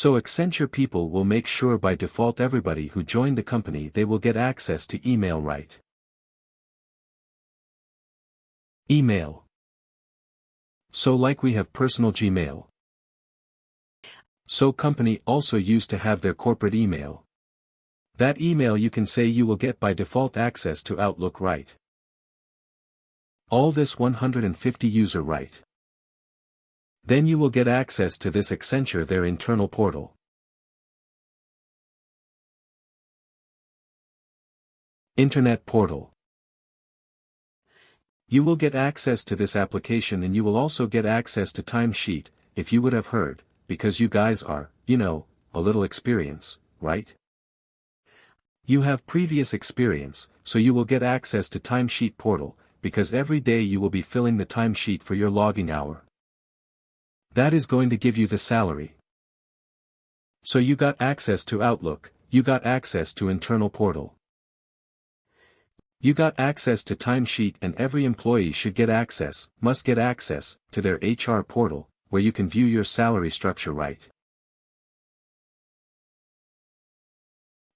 So Accenture people will make sure by default everybody who joined the company they will get access to email, right? Email. So like we have personal Gmail. So company also used to have their corporate email. That email you can say you will get by default access to Outlook, right? All this 150 user, right? Then you will get access to this Accenture their internal portal. Internet portal. You will get access to this application and you will also get access to timesheet, if you would have heard, because you guys are, a little experience, right? You have previous experience, so you will get access to timesheet portal, because every day you will be filling the timesheet for your logging hour. That is going to give you the salary. So you got access to Outlook, you got access to internal portal. You got access to timesheet, and every employee should get access, must get access, to their HR portal, where you can view your salary structure, right?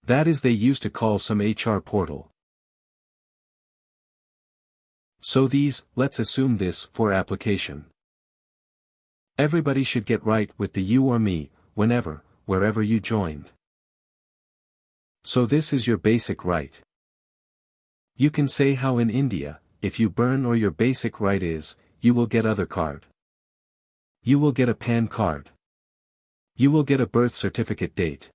That is they used to call some HR portal. So these, let's assume this, for application. Everybody should get right with the you or me, whenever, wherever you joined. So this is your basic right. You can say how in India, if you burn or your basic right is, you will get other card. You will get a PAN card. You will get a birth certificate date.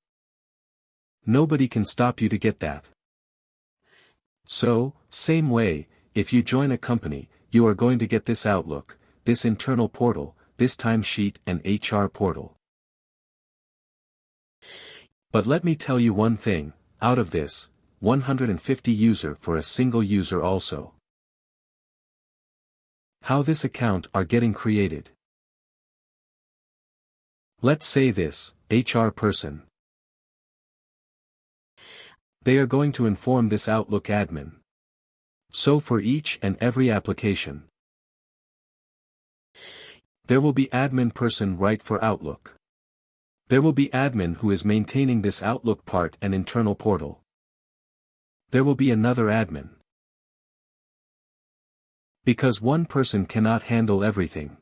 Nobody can stop you to get that. So, same way, if you join a company, you are going to get this Outlook, this internal portal, this timesheet and HR portal. But let me tell you one thing, out of this, 150 user for a single user also. How this account are getting created. Let's say this, HR person. They are going to inform this Outlook admin. So for each and every application, there will be admin person right for Outlook. There will be admin who is maintaining this Outlook part and internal portal. There will be another admin. Because one person cannot handle everything.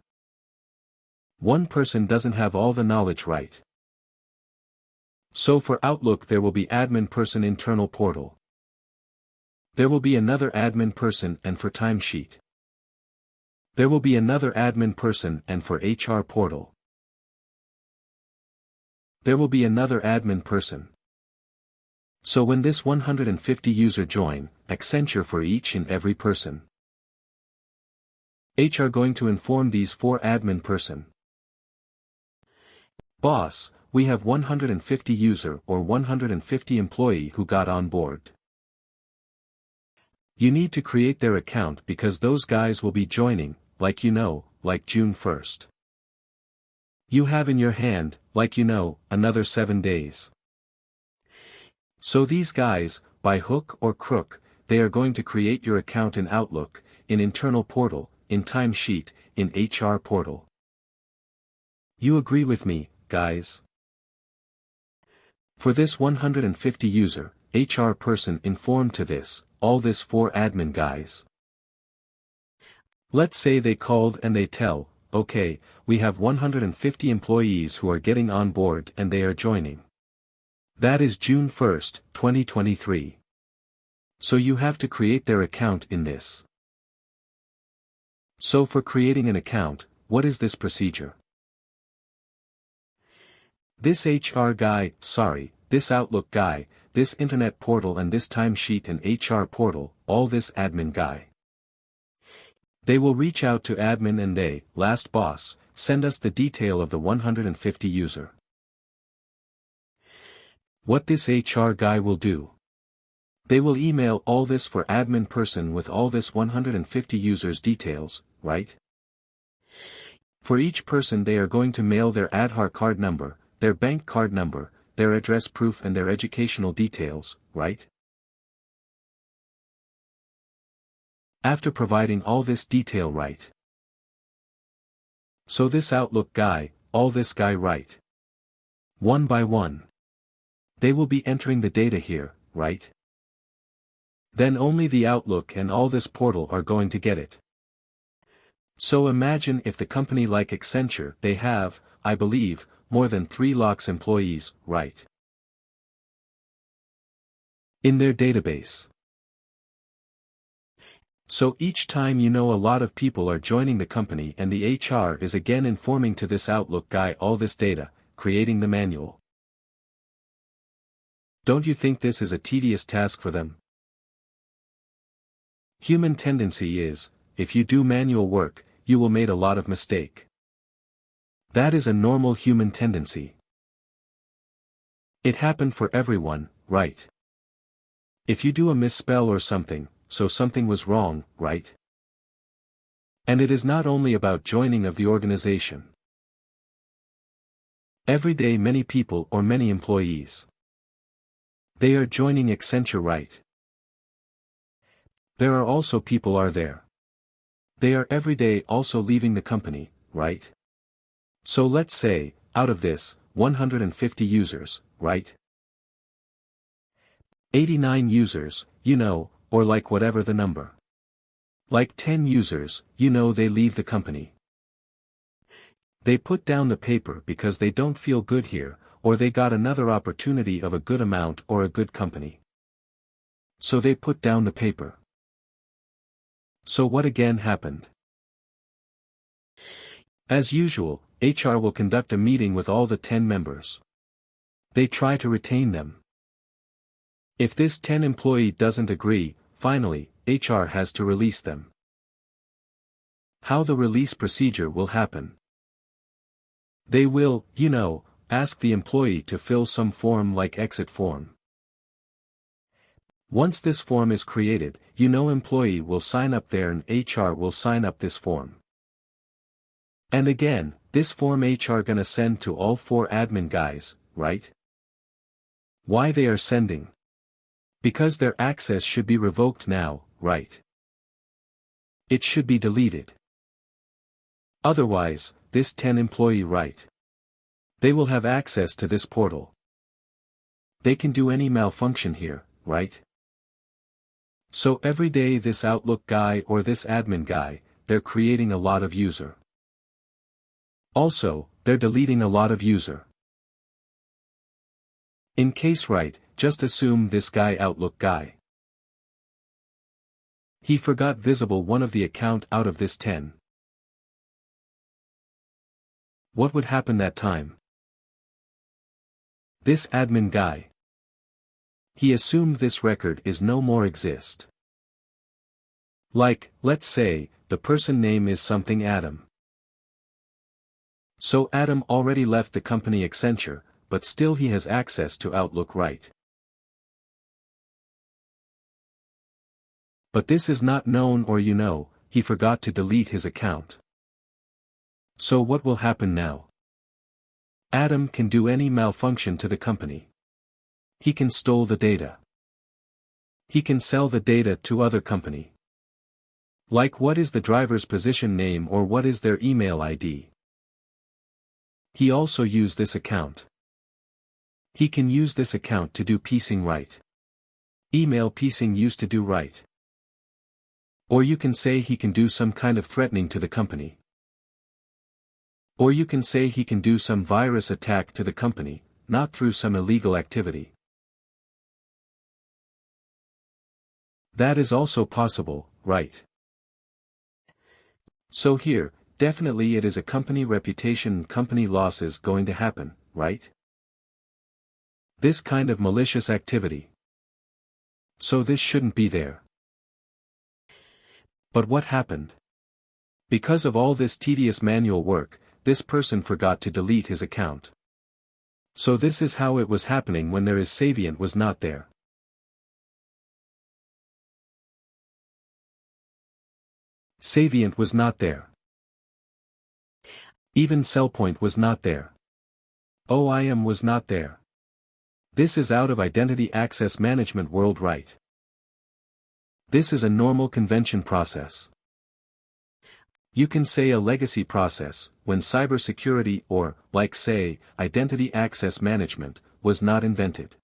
One person doesn't have all the knowledge, right? So for Outlook there will be admin person internal portal. There will be another admin person and for timesheet. There will be another admin person and for HR portal. There will be another admin person. So when this 150 user join, Accenture for each and every person. HR going to inform these 4 admin person. Boss, we have 150 user or 150 employee who got on board. You need to create their account because those guys will be joining, like June 1st. You have in your hand, another 7 days. So these guys, by hook or crook, they are going to create your account in Outlook, in internal portal, in timesheet, in HR portal. You agree with me, guys? For this 150 user, HR person informed to this, all this 4 admin guys. Let's say they called and they tell, okay, we have 150 employees who are getting on board and they are joining. That is June 1st, 2023. So you have to create their account in this. So for creating an account, what is this procedure? This HR guy, this Outlook guy, this internet portal and this timesheet and HR portal, all this admin guy. They will reach out to admin and they, last boss, send us the detail of the 150 user. What this HR guy will do? They will email all this for admin person with all this 150 users details, right? For each person they are going to mail their ad-hark card number, their bank card number, their address proof and their educational details, right? After providing all this detail, right? So this Outlook guy, all this guy, right? One by one. They will be entering the data here, right? Then only the Outlook and all this portal are going to get it. So imagine if the company like Accenture, they have, I believe, more than 3 lakhs employees, right? In their database. So each time a lot of people are joining the company and the HR is again informing to this Outlook guy all this data, creating the manual. Don't you think this is a tedious task for them? Human tendency is, if you do manual work, you will make a lot of mistake. That is a normal human tendency. It happened for everyone, right? If you do a misspell or something, so something was wrong, right? And it is not only about joining of the organization. Every day many people or many employees. They are joining Accenture, right? There are also people are there. They are every day also leaving the company, right? So let's say, out of this, 150 users, right? 89 users, or like whatever the number. Like 10 users, they leave the company. They put down the paper because they don't feel good here, or they got another opportunity of a good amount or a good company. So they put down the paper. So what again happened? As usual, HR will conduct a meeting with all the 10 members. They try to retain them. If this 10 employee doesn't agree, finally, HR has to release them. How the release procedure will happen? They will, ask the employee to fill some form like exit form. Once this form is created, employee will sign up there and HR will sign up this form. And again, this form HR gonna send to all 4 admin guys, right? Why they are sending? Because their access should be revoked now, right? It should be deleted. Otherwise, this 10 employee, right? They will have access to this portal. They can do any malfunction here, right? So every day this Outlook guy or this admin guy, they're creating a lot of user. Also, they're deleting a lot of user. In case right, just assume this guy Outlook guy. He forgot visible one of the account out of this 10. What would happen that time? This admin guy. He assumed this record is no more exist. Like, let's say, the person name is something Adam. So Adam already left the company Accenture, but still he has access to Outlook, right? But this is not known or he forgot to delete his account. So what will happen now? Adam can do any malfunction to the company. He can steal the data. He can sell the data to other company. Like what is the driver's position name or what is their email ID. He also use this account. He can use this account to do piecing, right? Email piecing used to do, right? Or you can say he can do some kind of threatening to the company. Or you can say he can do some virus attack to the company, not through some illegal activity. That is also possible, right? So here, definitely it is a company reputation and company losses going to happen, right? This kind of malicious activity. So this shouldn't be there. But what happened? Because of all this tedious manual work, this person forgot to delete his account. So this is how it was happening when there is Saviynt was not there. Saviynt was not there. Even Cellpoint was not there. OIM was not there. This is out of identity access management world, right? This is a normal convention process. You can say a legacy process, when cybersecurity or, like say, identity access management, was not invented.